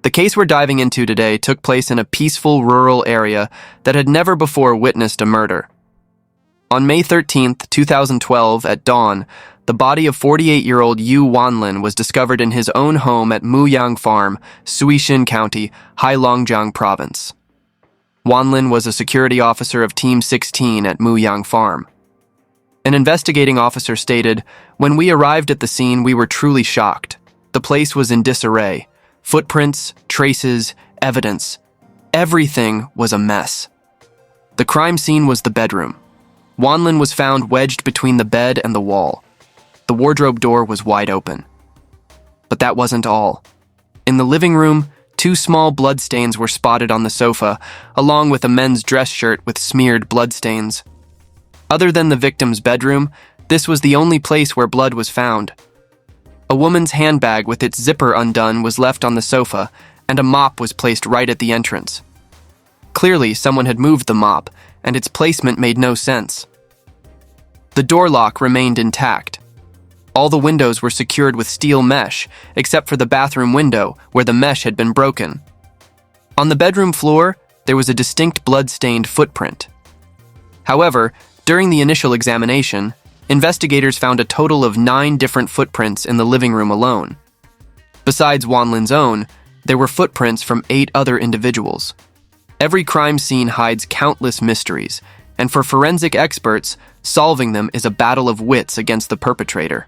The case we're diving into today took place in a peaceful rural area that had never before witnessed a murder. On May 13, 2012, at dawn, the body of 48-year-old Yu Wanlin was discovered in his own home at Muyang Farm, Suishin County, Heilongjiang Province. Wanlin was a security officer of Team 16 at Muyang Farm. An investigating officer stated, "When we arrived at the scene, we were truly shocked. The place was in disarray. Footprints, traces, evidence. Everything was a mess." The crime scene was the bedroom. Wanlin was found wedged between the bed and the wall. The wardrobe door was wide open. But that wasn't all. In the living room, 2 small bloodstains were spotted on the sofa, along with a men's dress shirt with smeared bloodstains. Other than the victim's bedroom, this was the only place where blood was found. A woman's handbag with its zipper undone was left on the sofa, and a mop was placed right at the entrance. Clearly, someone had moved the mop, and its placement made no sense. The door lock remained intact. All the windows were secured with steel mesh, except for the bathroom window, where the mesh had been broken. On the bedroom floor, there was a distinct blood-stained footprint. However, during the initial examination, investigators found a total of 9 different footprints in the living room alone. Besides Wanlin's own, there were footprints from 8 other individuals. Every crime scene hides countless mysteries, and for forensic experts, solving them is a battle of wits against the perpetrator.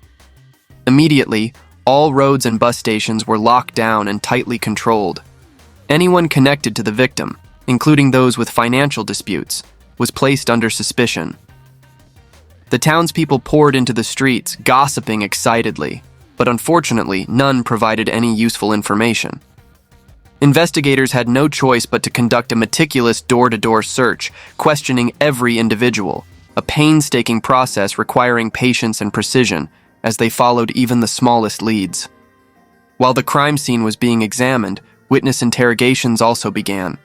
Immediately, all roads and bus stations were locked down and tightly controlled. Anyone connected to the victim, including those with financial disputes, was placed under suspicion. The townspeople poured into the streets, gossiping excitedly, but unfortunately, none provided any useful information. Investigators had no choice but to conduct a meticulous door-to-door search, questioning every individual, a painstaking process requiring patience and precision, as they followed even the smallest leads. While the crime scene was being examined, witness interrogations also began.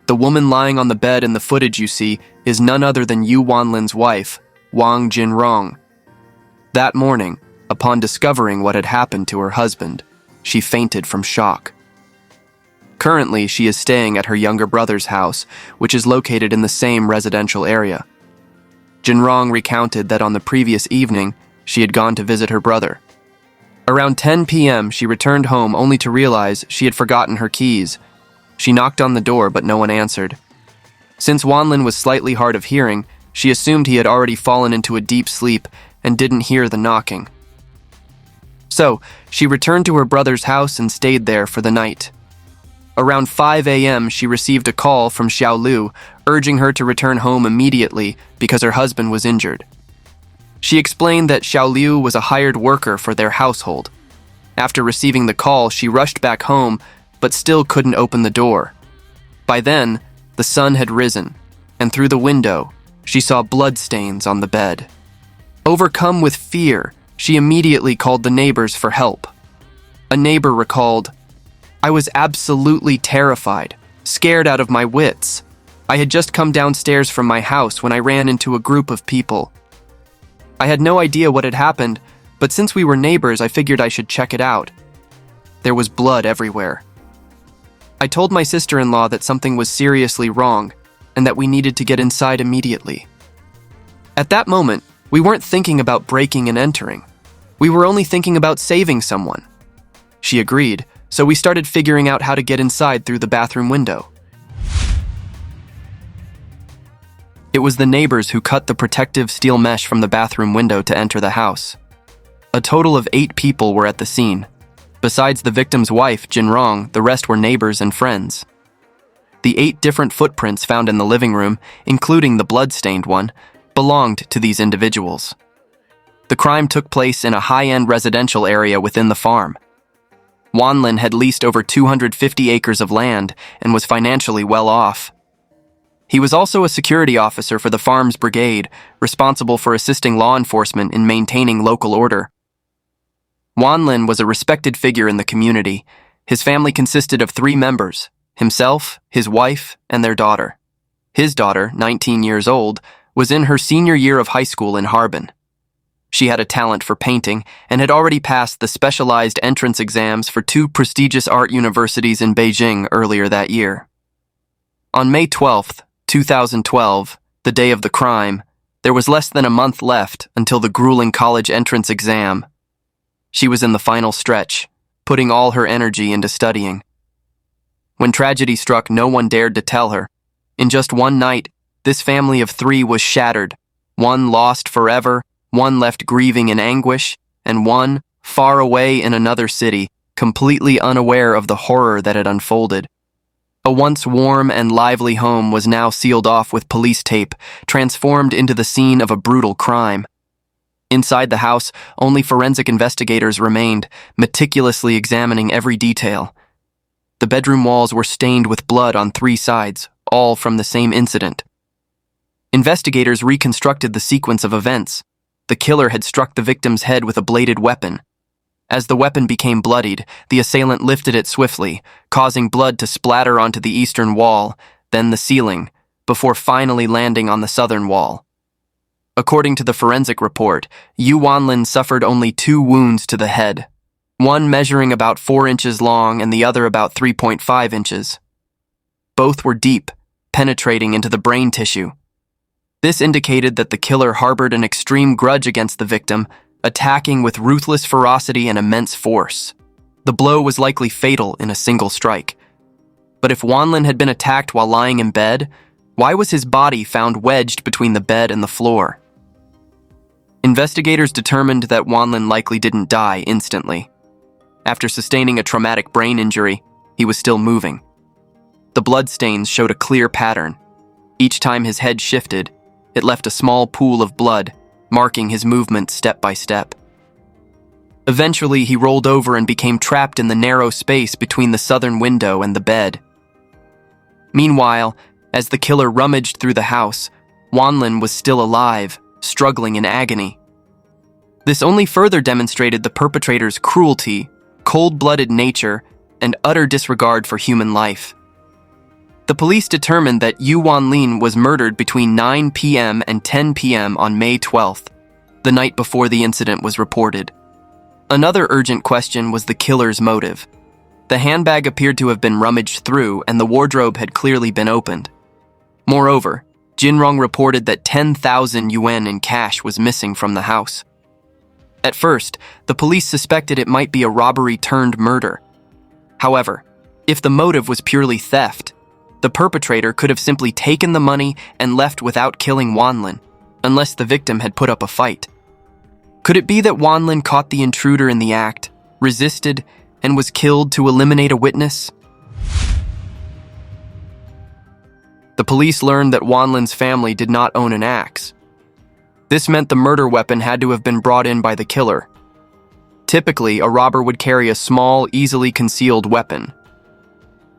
The woman lying on the bed in the footage you see is none other than Yu Wanlin's wife, Wang Jinrong. That morning, upon discovering what had happened to her husband, she fainted from shock. Currently, she is staying at her younger brother's house, which is located in the same residential area. Jinrong recounted that on the previous evening, she had gone to visit her brother. Around 10 p.m., she returned home only to realize she had forgotten her keys. She knocked on the door, but no one answered. Since Wanlin was slightly hard of hearing, she assumed he had already fallen into a deep sleep and didn't hear the knocking. So, she returned to her brother's house and stayed there for the night. Around 5 a.m., she received a call from Xiaolu, urging her to return home immediately because her husband was injured. She explained that Xiaolu was a hired worker for their household. After receiving the call, she rushed back home, but still couldn't open the door. By then, the sun had risen, and through the window, she saw bloodstains on the bed. Overcome with fear, she immediately called the neighbors for help. A neighbor recalled, "I was absolutely terrified, scared out of my wits. I had just come downstairs from my house when I ran into a group of people. I had no idea what had happened, but since we were neighbors, I figured I should check it out. There was blood everywhere. I told my sister-in-law that something was seriously wrong and that we needed to get inside immediately. At that moment, we weren't thinking about breaking and entering. We were only thinking about saving someone." She agreed, so we started figuring out how to get inside through the bathroom window. It was the neighbors who cut the protective steel mesh from the bathroom window to enter the house. A total of 8 people were at the scene. Besides the victim's wife, Jinrong, the rest were neighbors and friends. The 8 different footprints found in the living room, including the blood-stained one, belonged to these individuals. The crime took place in a high-end residential area within the farm. Wanlin had leased over 250 acres of land and was financially well off. He was also a security officer for the farm's brigade, responsible for assisting law enforcement in maintaining local order. Wanlin was a respected figure in the community. His family consisted of 3 members: himself, his wife, and their daughter. His daughter, 19 years old, was in her senior year of high school in Harbin. She had a talent for painting and had already passed the specialized entrance exams for 2 prestigious art universities in Beijing earlier that year. On May 12, 2012, the day of the crime, there was less than a month left until the grueling college entrance exam. She was in the final stretch, putting all her energy into studying. When tragedy struck, no one dared to tell her. In just one night, this family of 3 was shattered, one lost forever, one left grieving in anguish, and one, far away in another city, completely unaware of the horror that had unfolded. A once warm and lively home was now sealed off with police tape, transformed into the scene of a brutal crime. Inside the house, only forensic investigators remained, meticulously examining every detail. The bedroom walls were stained with blood on 3 sides, all from the same incident. Investigators reconstructed the sequence of events. The killer had struck the victim's head with a bladed weapon. As the weapon became bloodied, the assailant lifted it swiftly, causing blood to splatter onto the eastern wall, then the ceiling, before finally landing on the southern wall. According to the forensic report, Yu Wanlin suffered only 2 wounds to the head, one measuring about 4 inches long and the other about 3.5 inches. Both were deep, penetrating into the brain tissue. This indicated that the killer harbored an extreme grudge against the victim, attacking with ruthless ferocity and immense force. The blow was likely fatal in a single strike. But if Wanlin had been attacked while lying in bed, why was his body found wedged between the bed and the floor? Investigators determined that Wanlin likely didn't die instantly. After sustaining a traumatic brain injury, he was still moving. The bloodstains showed a clear pattern. Each time his head shifted, it left a small pool of blood, marking his movement step by step. Eventually, he rolled over and became trapped in the narrow space between the southern window and the bed. Meanwhile, as the killer rummaged through the house, Wanlin was still alive, struggling in agony. This only further demonstrated the perpetrator's cruelty, cold-blooded nature, and utter disregard for human life. The police determined that Yu Wanlin was murdered between 9 p.m. and 10 p.m. on May 12th, the night before the incident was reported. Another urgent question was the killer's motive. The handbag appeared to have been rummaged through, and the wardrobe had clearly been opened. Moreover, Jinrong reported that 10,000 yuan in cash was missing from the house. At first, the police suspected it might be a robbery turned murder. However, if the motive was purely theft, the perpetrator could have simply taken the money and left without killing Wanlin, unless the victim had put up a fight. Could it be that Wanlin caught the intruder in the act, resisted, and was killed to eliminate a witness? The police learned that Wanlin's family did not own an axe. This meant the murder weapon had to have been brought in by the killer. Typically, a robber would carry a small, easily concealed weapon.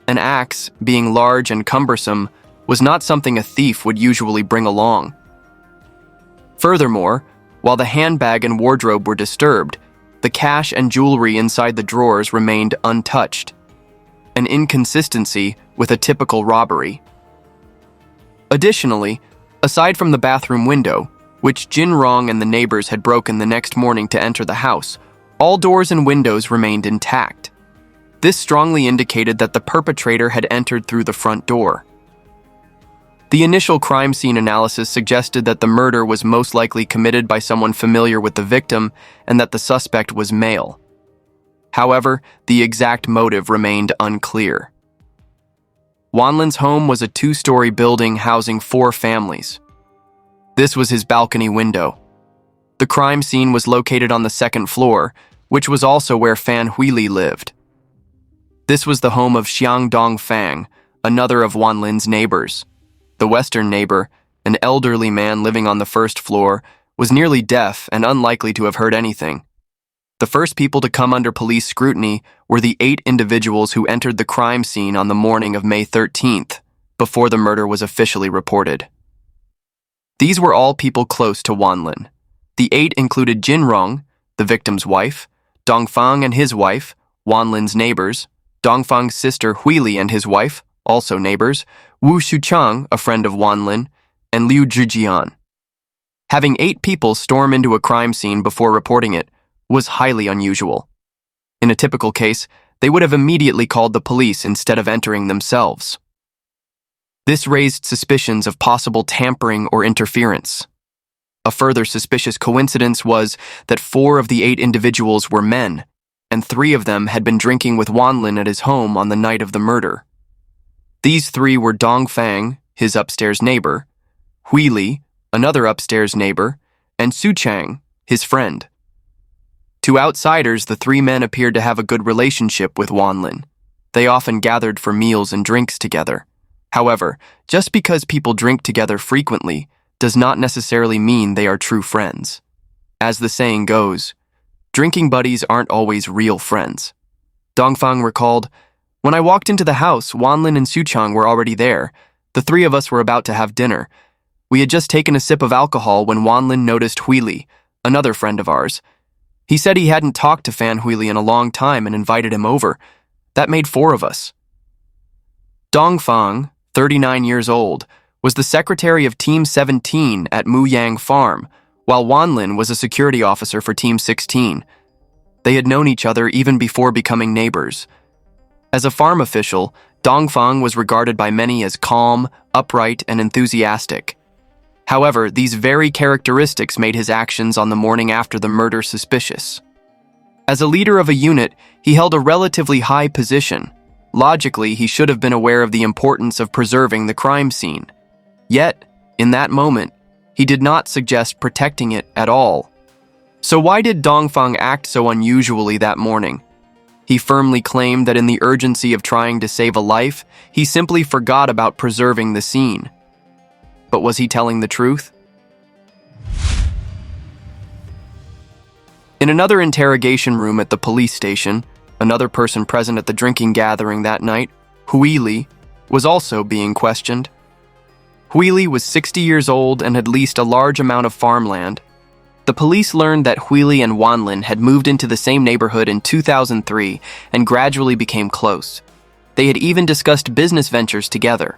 An axe, being large and cumbersome, was not something a thief would usually bring along. Furthermore, while the handbag and wardrobe were disturbed, the cash and jewelry inside the drawers remained untouched, an inconsistency with a typical robbery. Additionally, aside from the bathroom window, which Jinrong and the neighbors had broken the next morning to enter the house, all doors and windows remained intact. This strongly indicated that the perpetrator had entered through the front door. The initial crime scene analysis suggested that the murder was most likely committed by someone familiar with the victim and that the suspect was male. However, the exact motive remained unclear. Wanlin's home was a 2-story building housing 4 families. This was his balcony window. The crime scene was located on the 2nd floor, which was also where Fan Huili lived. This was the home of Xiang Dongfang, another of Wanlin's neighbors. The western neighbor, an elderly man living on the 1st floor, was nearly deaf and unlikely to have heard anything. The first people to come under police scrutiny were the 8 individuals who entered the crime scene on the morning of May 13th, before the murder was officially reported. These were all people close to Wanlin. The 8 included Jinrong, the victim's wife, Dongfang and his wife, Wanlin's neighbors, Dongfang's sister Huili and his wife, also neighbors, Wu Shuchang, a friend of Wanlin, and Liu Zhijian. Having 8 people storm into a crime scene before reporting it was highly unusual. In a typical case, they would have immediately called the police instead of entering themselves. This raised suspicions of possible tampering or interference. A further suspicious coincidence was that 4 of the 8 individuals were men, and 3 of them had been drinking with Wanlin at his home on the night of the murder. These 3 were Dongfang, his upstairs neighbor, Hui Li, another upstairs neighbor, and Su Chang, his friend. To outsiders, the 3 men appeared to have a good relationship with Wanlin. They often gathered for meals and drinks together. However, just because people drink together frequently does not necessarily mean they are true friends. As the saying goes, drinking buddies aren't always real friends. Dongfang recalled, "When I walked into the house, Wanlin and Suchang were already there. The 3 of us were about to have dinner. We had just taken a sip of alcohol when Wanlin noticed Hui Li, another friend of ours. He said he hadn't talked to Fan Hui Li in a long time and invited him over. That made 4 of us." Dongfang, 39 years old, was the secretary of Team 17 at Muyang Farm, while Wanlin was a security officer for Team 16. They had known each other even before becoming neighbors. As a farm official, Dongfang was regarded by many as calm, upright, and enthusiastic. However, these very characteristics made his actions on the morning after the murder suspicious. As a leader of a unit, he held a relatively high position. Logically, he should have been aware of the importance of preserving the crime scene. Yet, in that moment, he did not suggest protecting it at all. So why did Dongfang act so unusually that morning? He firmly claimed that in the urgency of trying to save a life, he simply forgot about preserving the scene. But was he telling the truth? In another interrogation room at the police station, another person present at the drinking gathering that night, Hui Li, was also being questioned. Hui Li was 60 years old and had leased a large amount of farmland. The police learned that Hui Li and Wanlin had moved into the same neighborhood in 2003 and gradually became close. They had even discussed business ventures together.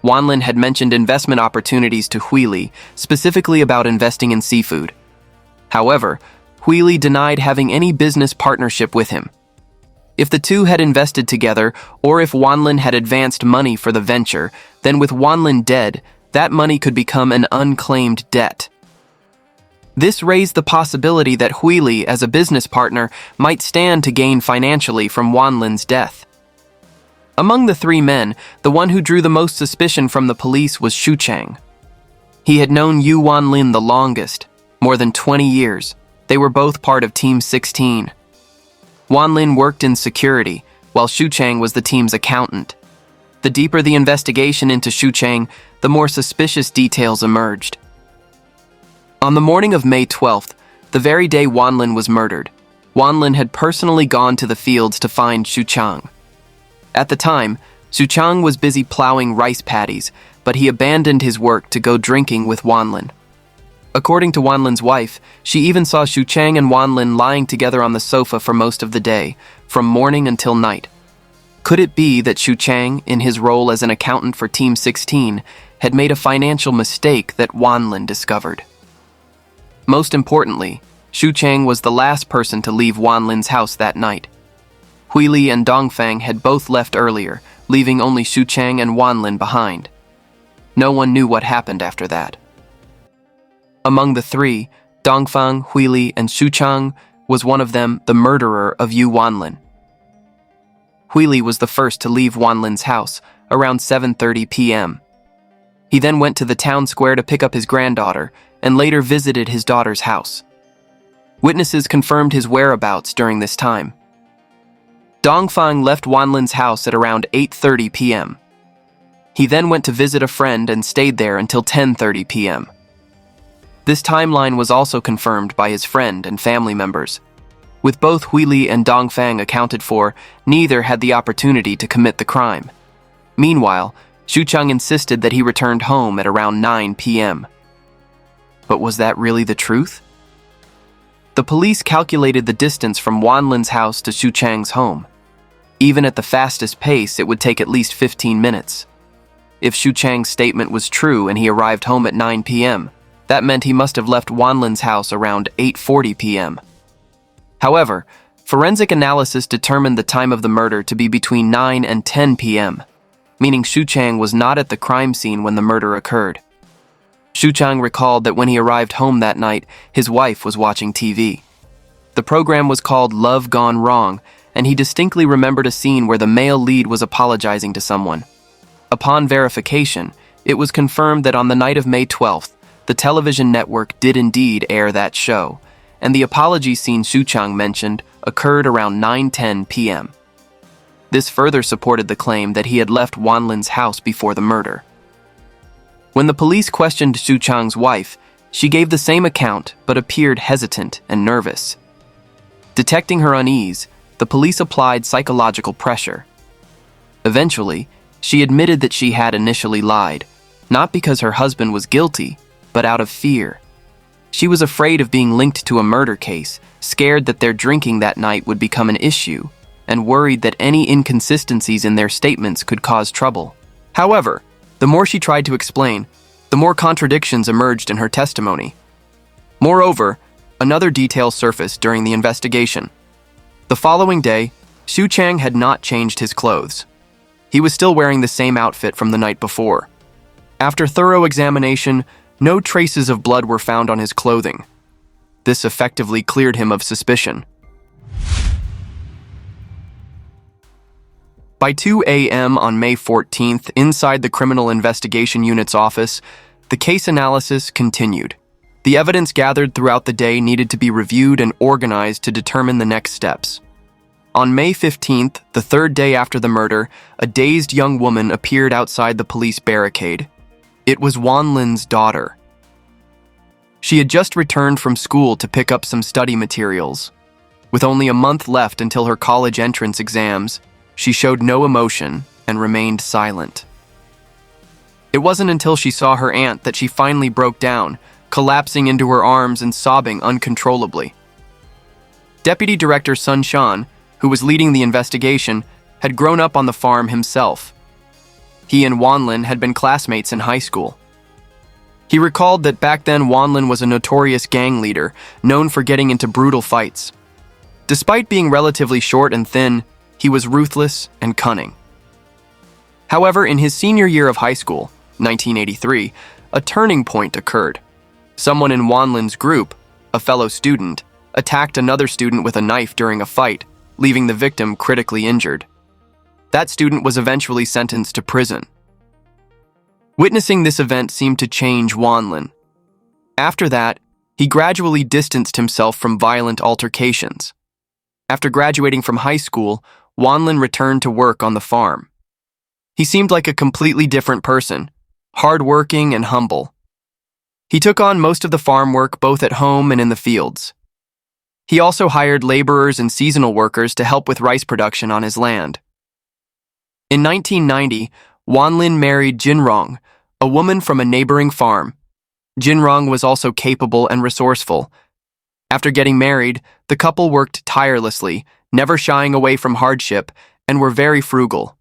Wanlin had mentioned investment opportunities to Hui Li, specifically about investing in seafood. However, Hui Li denied having any business partnership with him. If the two had invested together, or if Wanlin had advanced money for the venture, then with Wanlin dead, that money could become an unclaimed debt. This raised the possibility that Hui Li, as a business partner, might stand to gain financially from Wanlin's death. Among the 3 men, the one who drew the most suspicion from the police was Xu Chang. He had known Yu Wanlin the longest, more than 20 years. They were both part of Team 16. Wanlin worked in security, while Xu Chang was the team's accountant. The deeper the investigation into Xu Chang, the more suspicious details emerged. On the morning of May 12th, the very day Wanlin was murdered, Wanlin had personally gone to the fields to find Xu Chang. At the time, Xu Chang was busy plowing rice paddies, but he abandoned his work to go drinking with Wanlin. According to Wanlin's wife, she even saw Xu Chang and Wanlin lying together on the sofa for most of the day, from morning until night. Could it be that Xu Chang, in his role as an accountant for Team 16, had made a financial mistake that Wanlin discovered? Most importantly, Xu Chang was the last person to leave Wanlin's house that night. Hui Li and Dongfang had both left earlier, leaving only Xu Chang and Wanlin behind. No one knew what happened after that. Among the 3, Dongfang, Hui Li, and Xu Chang was one of them the murderer of Yu Wanlin. Hui Li was the first to leave Wanlin's house, around 7:30 p.m. He then went to the town square to pick up his granddaughter, and later visited his daughter's house. Witnesses confirmed his whereabouts during this time. Dongfang left Wanlin's house at around 8:30 p.m. He then went to visit a friend and stayed there until 10:30 p.m. This timeline was also confirmed by his friend and family members. With both Hui Li and Dongfang accounted for, neither had the opportunity to commit the crime. Meanwhile, Xu Chang insisted that he returned home at around 9 p.m. But was that really the truth? The police calculated the distance from Wanlin's house to Xu Chang's home. Even at the fastest pace, it would take at least 15 minutes. If Xu Chang's statement was true and he arrived home at 9 p.m., That meant he must have left Wanlin's house around 8:40 p.m. However, forensic analysis determined the time of the murder to be between 9 and 10 p.m., meaning Xu Chang was not at the crime scene when the murder occurred. Xu Chang recalled that when he arrived home that night, his wife was watching TV. The program was called Love Gone Wrong, and he distinctly remembered a scene where the male lead was apologizing to someone. Upon verification, it was confirmed that on the night of May 12th, the television network did indeed air that show, and the apology scene Xu Chang mentioned occurred around 9:10 p.m. This further supported the claim that he had left Wanlin's house before the murder. When the police questioned Xu Chang's wife, she gave the same account but appeared hesitant and nervous. Detecting her unease, the police applied psychological pressure. Eventually, she admitted that she had initially lied, not because her husband was guilty, but out of fear. She was afraid of being linked to a murder case, scared that their drinking that night would become an issue, and worried that any inconsistencies in their statements could cause trouble. However, the more she tried to explain, the more contradictions emerged in her testimony. Moreover, another detail surfaced during the investigation. The following day, Xu Chang had not changed his clothes. He was still wearing the same outfit from the night before. After thorough examination, no traces of blood were found on his clothing. This effectively cleared him of suspicion. By 2 a.m. on May 14th, inside the Criminal Investigation Unit's office, the case analysis continued. The evidence gathered throughout the day needed to be reviewed and organized to determine the next steps. On May 15th, the third day after the murder, a dazed young woman appeared outside the police barricade. It was Wanlin's daughter. She had just returned from school to pick up some study materials. With only a month left until her college entrance exams, she showed no emotion and remained silent. It wasn't until she saw her aunt that she finally broke down, collapsing into her arms and sobbing uncontrollably. Deputy Director Sun Shan, who was leading the investigation, had grown up on the farm himself. He and Wanlin had been classmates in high school. He recalled that back then Wanlin was a notorious gang leader, known for getting into brutal fights. Despite being relatively short and thin, he was ruthless and cunning. However, in his senior year of high school, 1983, a turning point occurred. Someone in Wanlin's group, a fellow student, attacked another student with a knife during a fight, leaving the victim critically injured. That student was eventually sentenced to prison. Witnessing this event seemed to change Wanlin. After that, he gradually distanced himself from violent altercations. After graduating from high school, Wanlin returned to work on the farm. He seemed like a completely different person, hardworking and humble. He took on most of the farm work both at home and in the fields. He also hired laborers and seasonal workers to help with rice production on his land. In 1990, Wanlin married Jinrong, a woman from a neighboring farm. Jinrong was also capable and resourceful. After getting married, the couple worked tirelessly, never shying away from hardship, and were very frugal.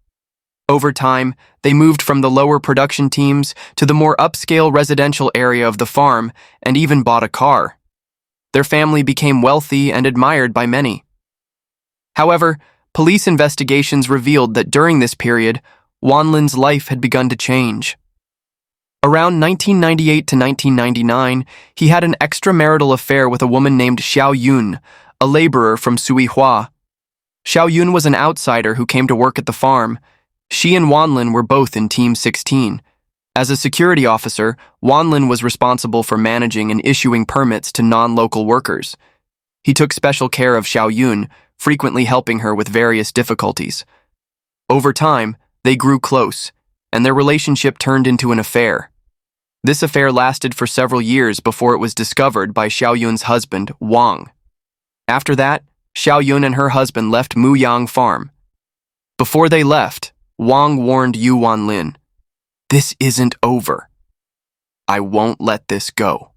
Over time, they moved from the lower production teams to the more upscale residential area of the farm and even bought a car. Their family became wealthy and admired by many. However, police investigations revealed that during this period, Wanlin's life had begun to change. Around 1998 to 1999, he had an extramarital affair with a woman named Xiao Yun, a laborer from Suihua. Xiao Yun was an outsider who came to work at the farm. She and Wanlin were both in Team 16. As a security officer, Wanlin was responsible for managing and issuing permits to non-local workers. He took special care of Xiao Yun, frequently helping her with various difficulties. Over time, they grew close, and their relationship turned into an affair. This affair lasted for several years before it was discovered by Xiao Yun's husband, Wang. After that, Xiao Yun and her husband left Muyang Farm. Before they left, Wang warned Yu Wanlin, "This isn't over. I won't let this go."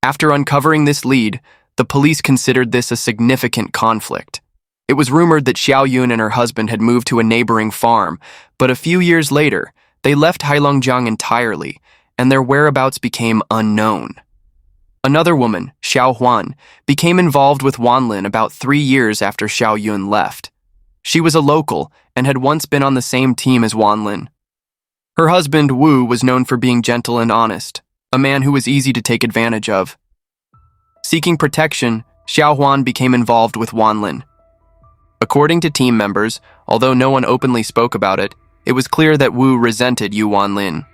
After uncovering this lead, the police considered this a significant conflict. It was rumored that Xiao Yun and her husband had moved to a neighboring farm, but a few years later, they left Heilongjiang entirely, and their whereabouts became unknown. Another woman, Xiao Huan, became involved with Wanlin about 3 years after Xiao Yun left. She was a local and had once been on the same team as Wanlin. Her husband, Wu, was known for being gentle and honest, a man who was easy to take advantage of. Seeking protection, Xiao Huan became involved with Wanlin. According to team members, although no one openly spoke about it, it was clear that Wu resented Yu Wanlin.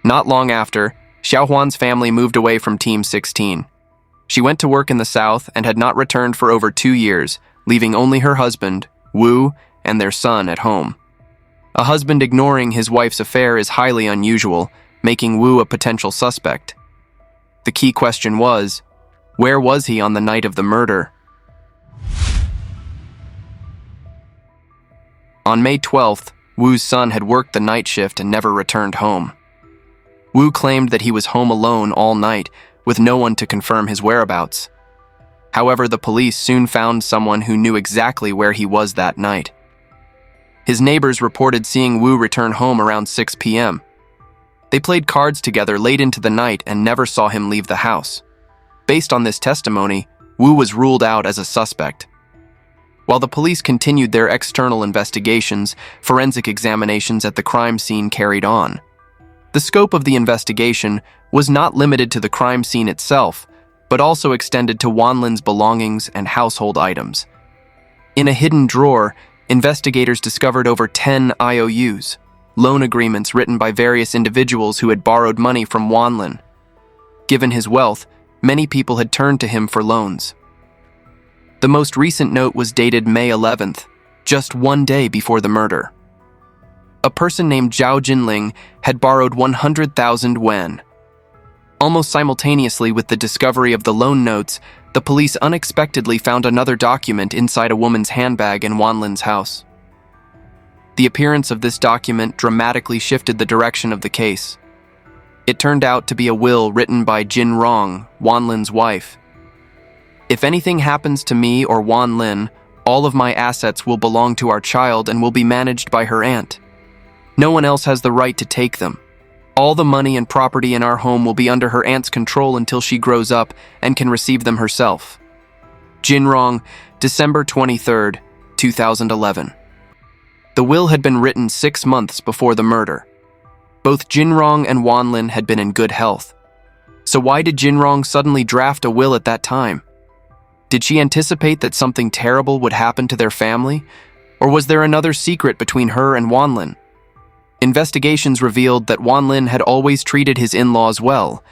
Not long after, Xiao Huan's family moved away from Team 16. She went to work in the south and had not returned for over 2 years, leaving only her husband, Wu, and their son at home. A husband ignoring his wife's affair is highly unusual, making Wu a potential suspect. The key question was, where was he on the night of the murder? On May 12th, Wu's son had worked the night shift and never returned home. Wu claimed that he was home alone all night, with no one to confirm his whereabouts. However, the police soon found someone who knew exactly where he was that night. His neighbors reported seeing Wu return home around 6 p.m. They played cards together late into the night and never saw him leave the house. Based on this testimony, Wu was ruled out as a suspect. While the police continued their external investigations, forensic examinations at the crime scene carried on. The scope of the investigation was not limited to the crime scene itself, but also extended to Wanlin's belongings and household items. In a hidden drawer, investigators discovered over 10 IOUs, loan agreements written by various individuals who had borrowed money from Wanlin. Given his wealth, many people had turned to him for loans. The most recent note was dated May 11th, just 1 day before the murder. A person named Zhao Jinling had borrowed 100,000 yuan. Almost simultaneously with the discovery of the loan notes, the police unexpectedly found another document inside a woman's handbag in Wanlin's house. The appearance of this document dramatically shifted the direction of the case. It turned out to be a will written by Jin Rong, Wanlin's wife. If anything happens to me or Wanlin, all of my assets will belong to our child and will be managed by her aunt. No one else has the right to take them. All the money and property in our home will be under her aunt's control until she grows up and can receive them herself. Jin Rong, December 23, 2011. The will had been written 6 months before the murder. Both Jin Rong and Wanlin had been in good health. So why did Jin Rong suddenly draft a will at that time? Did she anticipate that something terrible would happen to their family? Or was there another secret between her and Wanlin? Investigations revealed that Wanlin had always treated his in-laws well.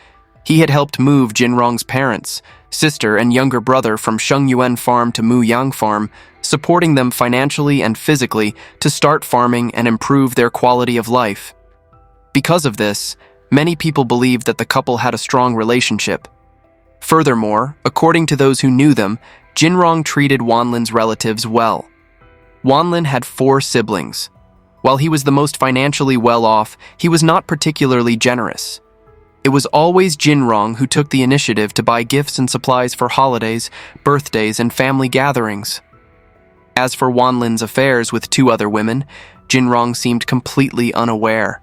He had helped move Jinrong's parents, sister, and younger brother from Shengyuan Farm to Muyang Farm, supporting them financially and physically to start farming and improve their quality of life. Because of this, many people believed that the couple had a strong relationship. Furthermore, according to those who knew them, Jinrong treated Wanlin's relatives well. Wanlin had 4 siblings. While he was the most financially well-off, he was not particularly generous. It was always Jinrong who took the initiative to buy gifts and supplies for holidays, birthdays, and family gatherings. As for Wanlin's affairs with 2 other women, Jinrong seemed completely unaware.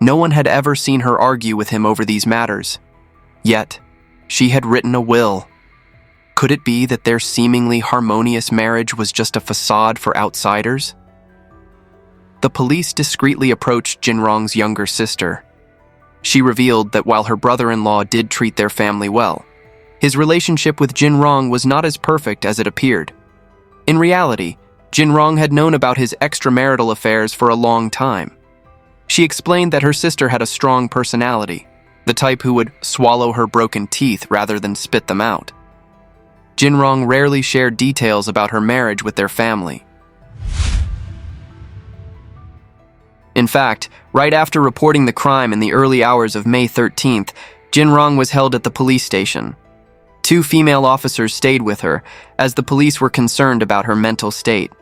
No one had ever seen her argue with him over these matters. Yet, she had written a will. Could it be that their seemingly harmonious marriage was just a facade for outsiders? The police discreetly approached Jinrong's younger sister. She revealed that while her brother-in-law did treat their family well, his relationship with Jinrong was not as perfect as it appeared. In reality, Jinrong had known about his extramarital affairs for a long time. She explained that her sister had a strong personality, the type who would swallow her broken teeth rather than spit them out. Jinrong rarely shared details about her marriage with their family. In fact, right after reporting the crime in the early hours of May 13th, Jinrong was held at the police station. 2 female officers stayed with her, as the police were concerned about her mental state.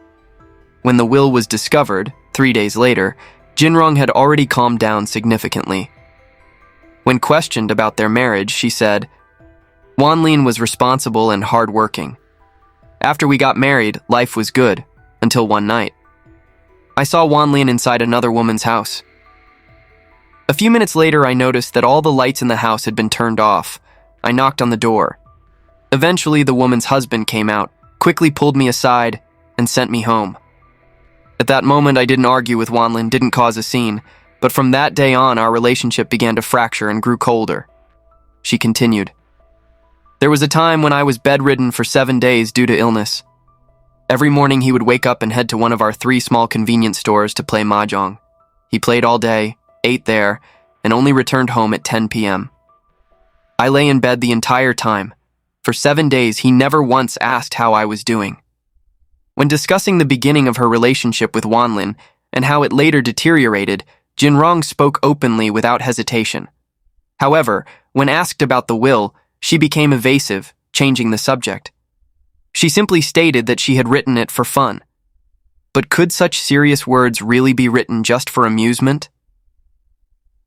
When the will was discovered, 3 days later, Jinrong had already calmed down significantly. When questioned about their marriage, she said, "Wanlin was responsible and hardworking. After we got married, life was good, until one night. I saw Wanlin inside another woman's house. A few minutes later, I noticed that all the lights in the house had been turned off. I knocked on the door. Eventually, the woman's husband came out, quickly pulled me aside, and sent me home. At that moment, I didn't argue with Wanlin, didn't cause a scene, but from that day on, our relationship began to fracture and grew colder. She continued. There was a time when I was bedridden for 7 days due to illness. Every morning, he would wake up and head to one of our 3 small convenience stores to play mahjong. He played all day, ate there, and only returned home at 10 p.m. I lay in bed the entire time. For 7 days, he never once asked how I was doing. When discussing the beginning of her relationship with Wanlin and how it later deteriorated, Jinrong spoke openly without hesitation. However, when asked about the will, she became evasive, changing the subject. She simply stated that she had written it for fun. But could such serious words really be written just for amusement?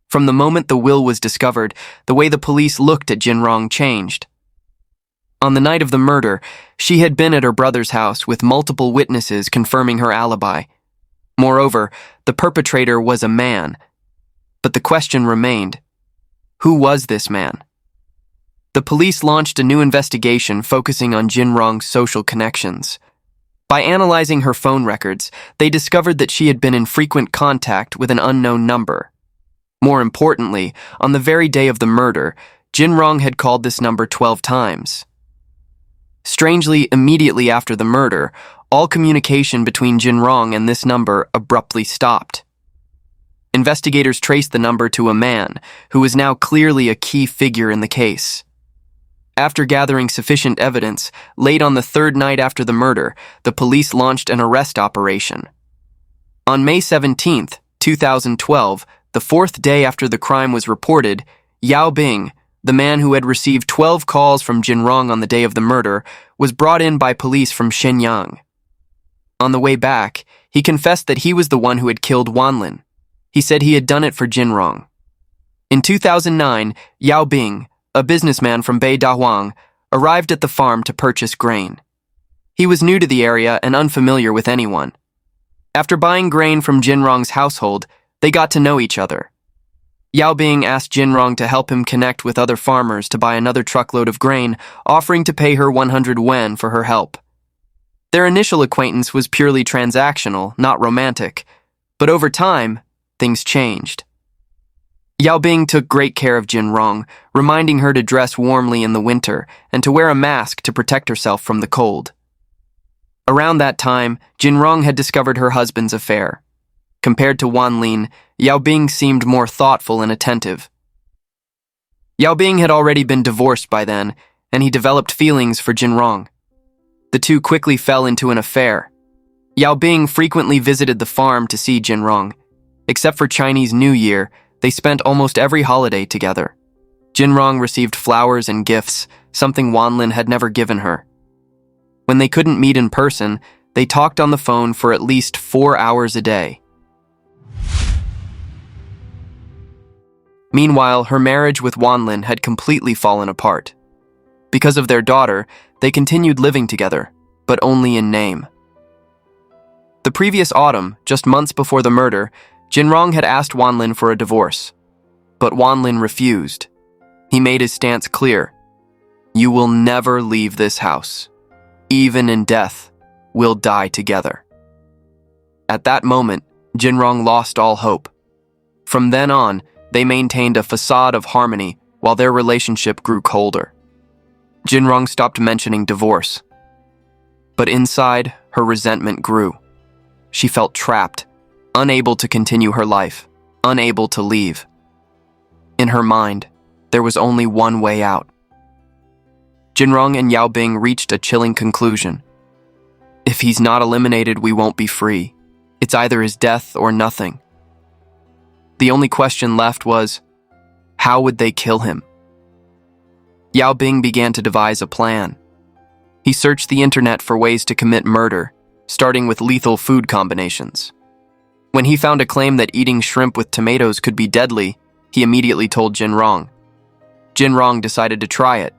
From the moment the will was discovered, the way the police looked at Jinrong changed. On the night of the murder, she had been at her brother's house with multiple witnesses confirming her alibi. Moreover, the perpetrator was a man. But the question remained, who was this man? The police launched a new investigation focusing on Jinrong's social connections. By analyzing her phone records, they discovered that she had been in frequent contact with an unknown number. More importantly, on the very day of the murder, Jinrong had called this number 12 times. Strangely, immediately after the murder, all communication between Jinrong and this number abruptly stopped. Investigators traced the number to a man, who was now clearly a key figure in the case. After gathering sufficient evidence, late on the 3rd night after the murder, the police launched an arrest operation. On May 17, 2012, the 4th day after the crime was reported, Yao Bing, the man who had received 12 calls from Jinrong on the day of the murder, was brought in by police from Shenyang. On the way back, he confessed that he was the one who had killed Wanlin. He said he had done it for Jinrong. In 2009, Yao Bing, a businessman from Beidahuang, arrived at the farm to purchase grain. He was new to the area and unfamiliar with anyone. After buying grain from Jinrong's household, they got to know each other. Yao Bing asked Jinrong to help him connect with other farmers to buy another truckload of grain, offering to pay her 100 yuan for her help. Their initial acquaintance was purely transactional, not romantic, but over time, things changed. Yao Bing took great care of Jinrong, reminding her to dress warmly in the winter and to wear a mask to protect herself from the cold. Around that time, Jinrong had discovered her husband's affair. Compared to Wanlin, Yao Bing seemed more thoughtful and attentive. Yao Bing had already been divorced by then, and he developed feelings for Jinrong. The two quickly fell into an affair. Yao Bing frequently visited the farm to see Jinrong. Except for Chinese New Year, they spent almost every holiday together. Jinrong received flowers and gifts, something Wanlin had never given her. When they couldn't meet in person, they talked on the phone for at least 4 hours a day. Meanwhile, her marriage with Wanlin had completely fallen apart. Because of their daughter, they continued living together, but only in name. The previous autumn, just months before the murder, Jinrong had asked Wanlin for a divorce. But Wanlin refused. He made his stance clear. You will never leave this house. Even in death, we'll die together. At that moment, Jinrong lost all hope. From then on, they maintained a facade of harmony while their relationship grew colder. Jinrong stopped mentioning divorce. But inside, her resentment grew. She felt trapped, unable to continue her life, unable to leave. In her mind, there was only one way out. Jinrong and Yao Bing reached a chilling conclusion. If he's not eliminated, we won't be free. It's either his death or nothing. The only question left was, how would they kill him? Yao Bing began to devise a plan. He searched the internet for ways to commit murder, starting with lethal food combinations. When he found a claim that eating shrimp with tomatoes could be deadly, he immediately told Jinrong. Jinrong decided to try it.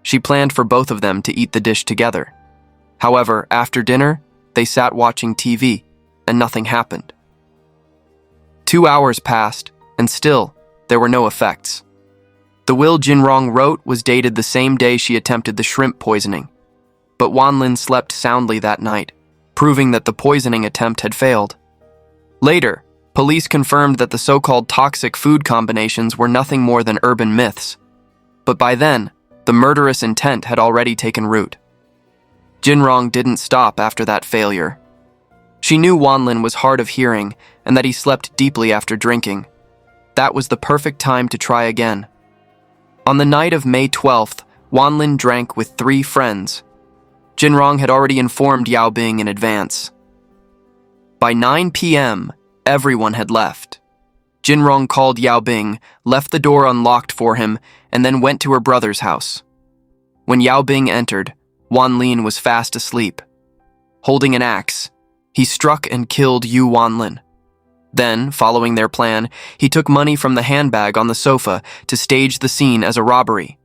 She planned for both of them to eat the dish together. However, after dinner, they sat watching TV, and nothing happened. 2 hours passed, and still, there were no effects. The will Jinrong wrote was dated the same day she attempted the shrimp poisoning, but Wanlin slept soundly that night, proving that the poisoning attempt had failed. Later, police confirmed that the so-called toxic food combinations were nothing more than urban myths, but by then, the murderous intent had already taken root. Jinrong didn't stop after that failure. She knew Wanlin was hard of hearing and that he slept deeply after drinking. That was the perfect time to try again. On the night of May 12th, Wanlin drank with 3 friends. Jinrong had already informed Yao Bing in advance. By 9 p.m., everyone had left. Jinrong called Yao Bing, left the door unlocked for him, and then went to her brother's house. When Yao Bing entered, Wanlin was fast asleep. Holding an axe, he struck and killed Yu Wanlin. Then, following their plan, he took money from the handbag on the sofa to stage the scene as a robbery.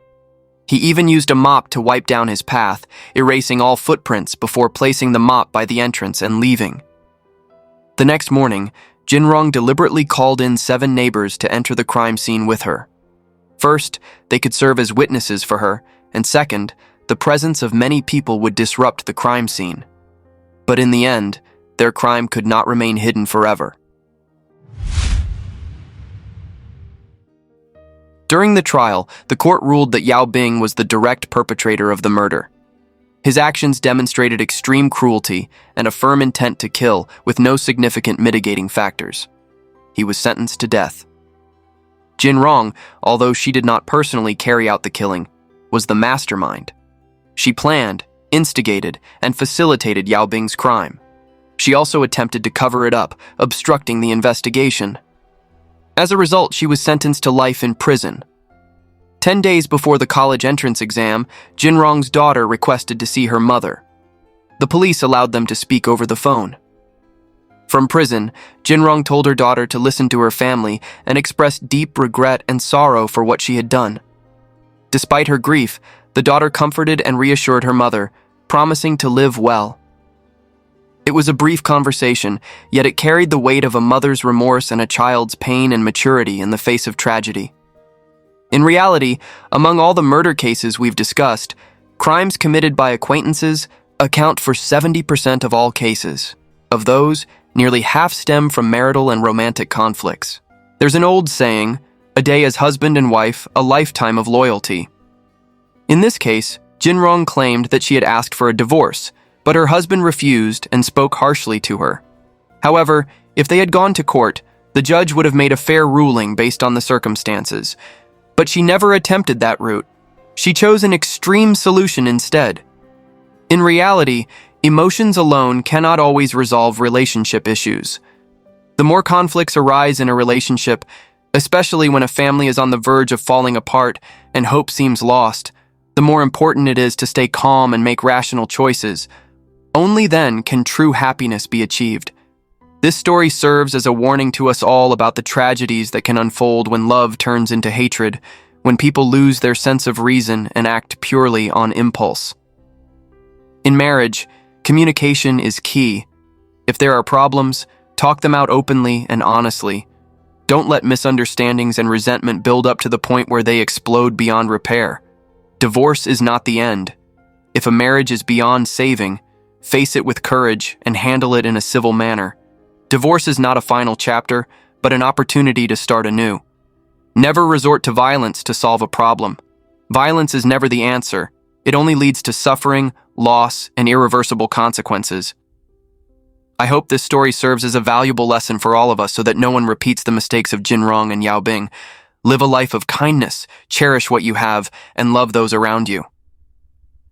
He even used a mop to wipe down his path, erasing all footprints before placing the mop by the entrance and leaving. The next morning, Jinrong deliberately called in 7 neighbors to enter the crime scene with her. First, they could serve as witnesses for her, and second, the presence of many people would disrupt the crime scene. But in the end, their crime could not remain hidden forever. During the trial, the court ruled that Yao Bing was the direct perpetrator of the murder. His actions demonstrated extreme cruelty and a firm intent to kill with no significant mitigating factors. He was sentenced to death. Jinrong, although she did not personally carry out the killing, was the mastermind. She planned, instigated, and facilitated Yao Bing's crime. She also attempted to cover it up, obstructing the investigation. As a result, she was sentenced to life in prison. 10 days before the college entrance exam, Jinrong's daughter requested to see her mother. The police allowed them to speak over the phone. From prison, Jinrong told her daughter to listen to her family and expressed deep regret and sorrow for what she had done. Despite her grief, the daughter comforted and reassured her mother, promising to live well. It was a brief conversation, yet it carried the weight of a mother's remorse and a child's pain and maturity in the face of tragedy. In reality, among all the murder cases we've discussed, crimes committed by acquaintances account for 70% of all cases. Of those, nearly half stem from marital and romantic conflicts. There's an old saying, "A day as husband and wife, a lifetime of loyalty." In this case, Jinrong claimed that she had asked for a divorce, but her husband refused and spoke harshly to her. However, if they had gone to court, the judge would have made a fair ruling based on the circumstances. But she never attempted that route. She chose an extreme solution instead. In reality, emotions alone cannot always resolve relationship issues. The more conflicts arise in a relationship, especially when a family is on the verge of falling apart and hope seems lost, the more important it is to stay calm and make rational choices. Only then can true happiness be achieved. This story serves as a warning to us all about the tragedies that can unfold when love turns into hatred, when people lose their sense of reason and act purely on impulse. In marriage, communication is key. If there are problems, talk them out openly and honestly. Don't let misunderstandings and resentment build up to the point where they explode beyond repair. Divorce is not the end. If a marriage is beyond saving, face it with courage and handle it in a civil manner. Divorce is not a final chapter, but an opportunity to start anew. Never resort to violence to solve a problem. Violence is never the answer. It only leads to suffering, loss, and irreversible consequences. I hope this story serves as a valuable lesson for all of us so that no one repeats the mistakes of Jinrong and Yao Bing. Live a life of kindness, cherish what you have, and love those around you.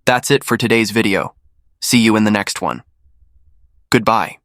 That's it for today's video. See you in the next one. Goodbye.